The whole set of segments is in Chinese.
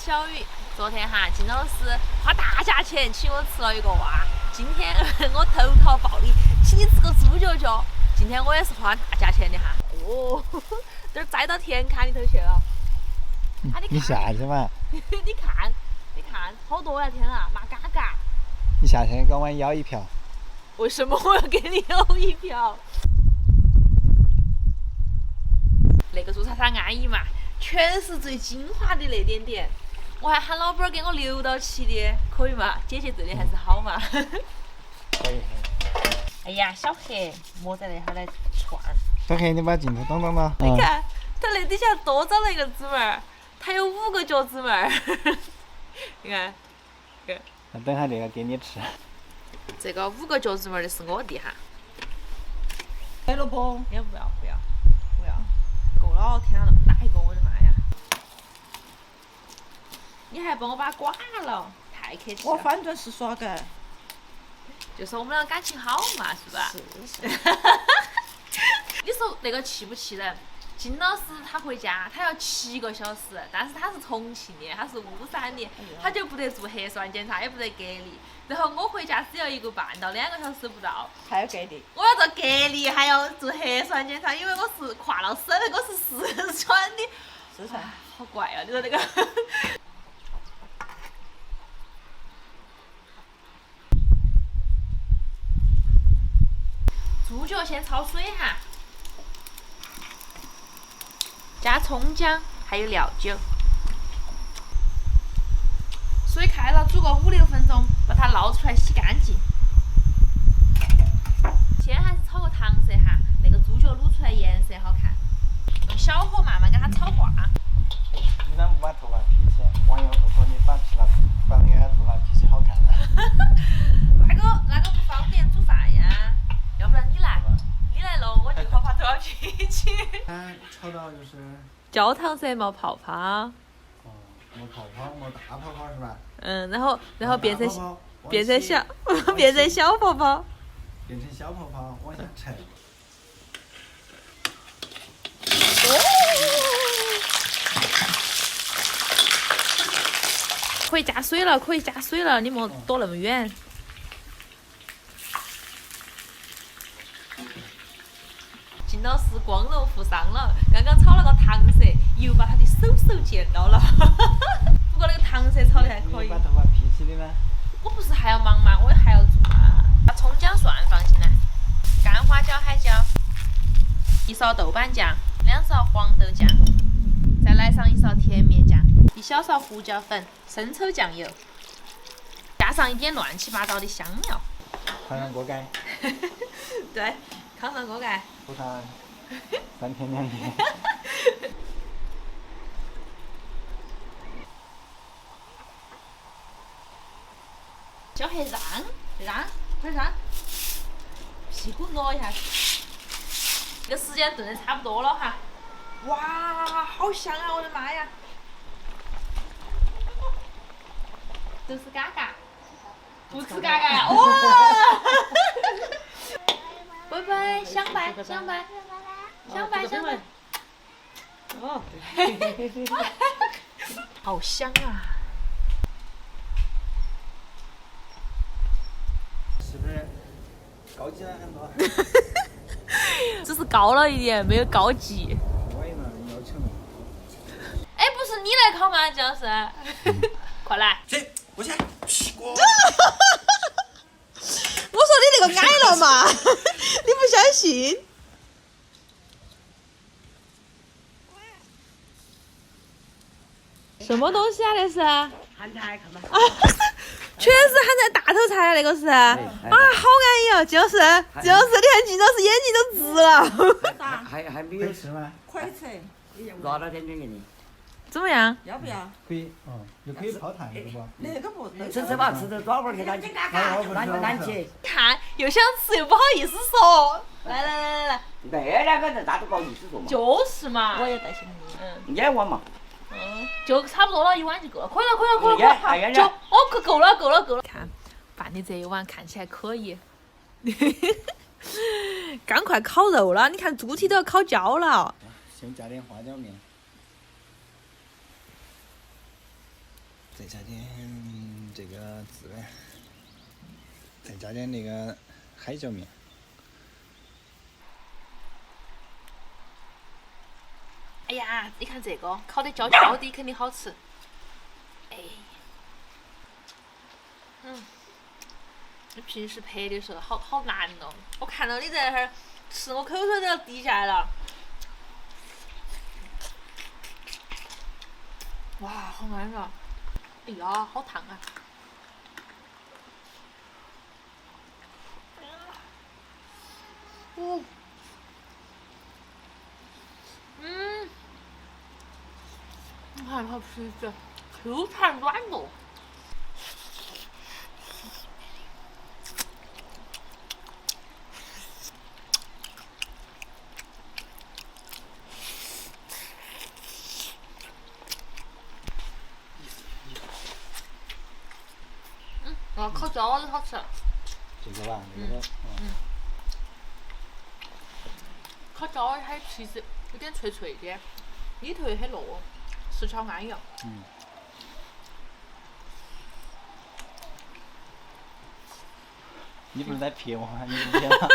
小雨。昨天哈，金老师花大价钱请我吃了一个蛙，今天我投桃报李，请你吃个猪脚脚。今天我也是花大价钱的哈。哎呦，这儿栽到田坎里头去了。啊，你下去嘛！你看，好多呀！天啊，麻嘎嘎！你下去跟我要一票。为什么我要给你要一票？那个猪叉叉安逸嘛，全是最精华的那点点。我还喊老板给我留到起的，可以嘛？姐姐对你还是好嘛。可以。哎呀，小黑莫在那哈来串。小黑，你把镜头挡挡了。你看，他那底下多长了一个指纹儿，他有5个脚趾纹儿。你看，那等下这个给你吃。这个5个脚趾纹的是我的哈。来了不？也不要，够了！天啊，那么大一个，我的妈呀！你还帮我把它刮了，太客气了。我反正是耍个。就说我们俩感情好嘛，是吧？是。你说那个气不气人？金老师他回家他要7个小时，但是他是重庆的，他是巫山的，他就不得做核酸检查，也不得隔离。然后我回家只要1个半到2个小时不到，还要隔离。我要做隔离，还要做核酸检查，因为我是跨了省，我是四川的。四川。好怪啊！你说那个。猪脚先焯水哈，加葱姜，还有料酒。水开了，煮个5-6分钟，把它捞出来洗干净。先还是炒个糖色哈，那个猪脚卤出来颜色好看。用小火慢慢给它炒化。你啷不把头发披起？网友都说你把那个头发披起好看了。那个不方便煮饭呀，要不然你来了，我就好把头发披起。炒到就是焦糖色冒泡泡。哦，没泡泡，没大泡泡是吧？然后变成小变成小泡泡。变成小泡泡往下沉。可以加水了，你莫躲那么远。金老师光荣负伤了，刚刚炒了个糖色，油把他的手溅到了。不过那个糖色炒的还可以。你把头发披起的吗？我不是还要忙吗？我还要做嘛。把葱姜蒜放进来，干花椒、海椒，1勺豆瓣酱，2勺黄豆酱，再来上1勺甜面酱，1小勺胡椒粉，生抽酱油，加上一点乱七八糟的香料。烤上锅盖。对，烤上锅盖。涂上3天2夜。小黑让，快让，屁股挪一下。这个时间炖的差不多了哈。哇，好香啊！我的妈呀！都是嘎嘎，不吃嘎嘎呀！哇！拜拜，香拜。哦。好香啊！是不是高级了很多？只是高了一点，没有高级。我也能要求了。哎，不是你来烤吗，金老师？快来！去，过去，去过。我说你那个矮了嘛，你不相信？什么东西啊？那是？咸菜看嘛。全是含在大头菜啊，那个是。啊，好安逸哦，金老师，你看金老师眼睛都直了。还没有可以吃吗？可以吃。拿了点点给你。怎么样？要不要？可以，又可以泡汤，对不？那个不。吃吧，吃点多会儿给他拿起。看，又想吃又不好意思说。来。那2个人他都不好意思说嘛。就是嘛。我也担心你。演完嘛。就差不多了，1碗就够了。可以了。就可够了。看，拌的这一碗看起来可以。刚快烤肉了，你看猪蹄都要烤焦了。先加点花椒面。再加点这个孜然，再加点那个海椒面。哎呀，你看这个烤得焦焦的，肯定好吃。哎，你平时拍的时候好难哦，我看到你在那儿吃，我口水都要滴下来了。哇，好安啊！哎呀，好烫啊！哦，你看它皮子 Q 弹软糯。烤焦的好吃。这个吧，这个烤焦的它的皮子有点脆脆的，里头又很糯，吃起来安逸。你不是在拍我吗？你不拍吗？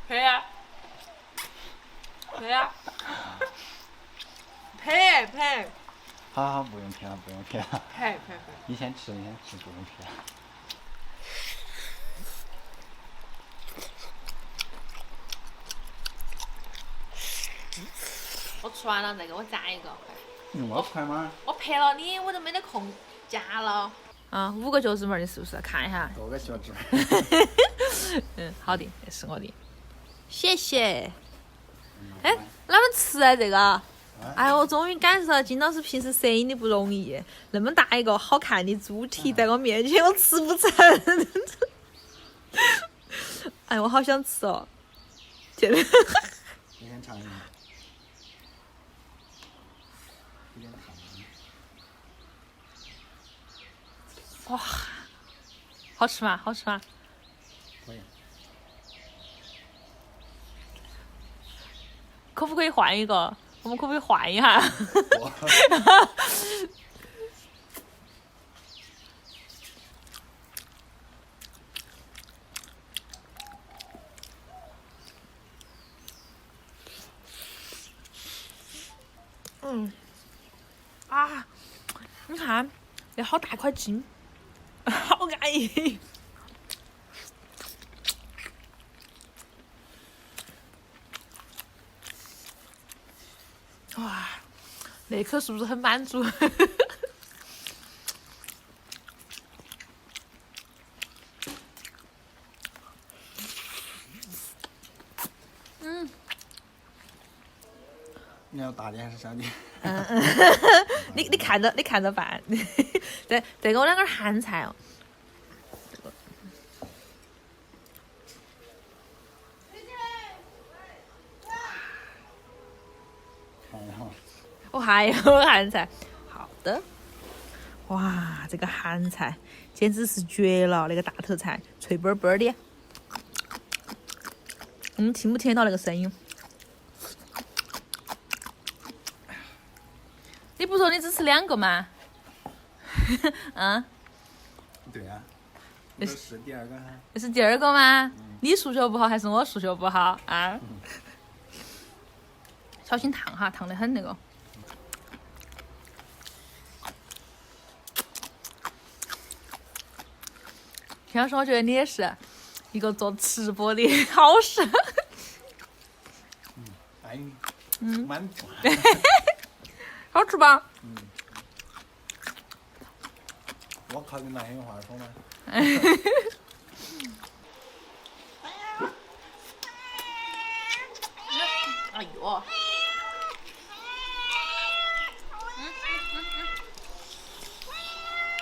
拍呀，拍呀，拍。好，不用拍了，不用拍了。拍。你先吃，不用拍了。我吃完了，再给我加一个。那么快吗？我拍了你，我都没得空加了。5个脚趾门的是不是？看一下。多个脚趾。好的，这是我的，谢谢。哎，啷么吃啊这个？哎，我终于感受到金老师平时摄影的不容易，那么大一个好看的猪蹄在我面前，我吃不成。哎，我好想吃哦，真的。你先尝一下。有点烫。哇，好吃吗？好吃吗？可以。可不可以换一个？我们可不可以换一下？你看，这好大块筋，好安逸。哇，那口是不是很满足？你要大点还是小点？你看着办。再给我2根咸菜哦。我还有咸菜，好的。哇，这个咸菜简直是绝了！那个大头菜脆嘣嘣的，听不听得到那个声音？你不说你只吃2个吗？对呀。这是第2个。这是第2个吗？你数学不好还是我数学不好啊？小心烫哈，烫得很那个。田老师，我觉得你也是一个做吃播的好事。哎，满足。好吃吧？我靠，你那还有话说吗？哎呦！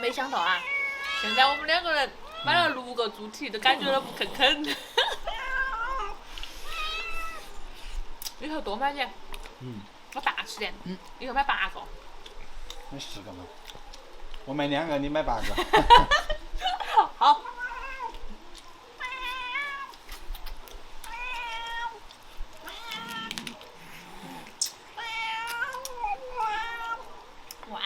没想到啊，现在我们2个人买了6个猪蹄，都感觉到不坑坑。以后多买点。我大吃点。以后买8个。买10个嘛。我买2个，你买8个。好。哇！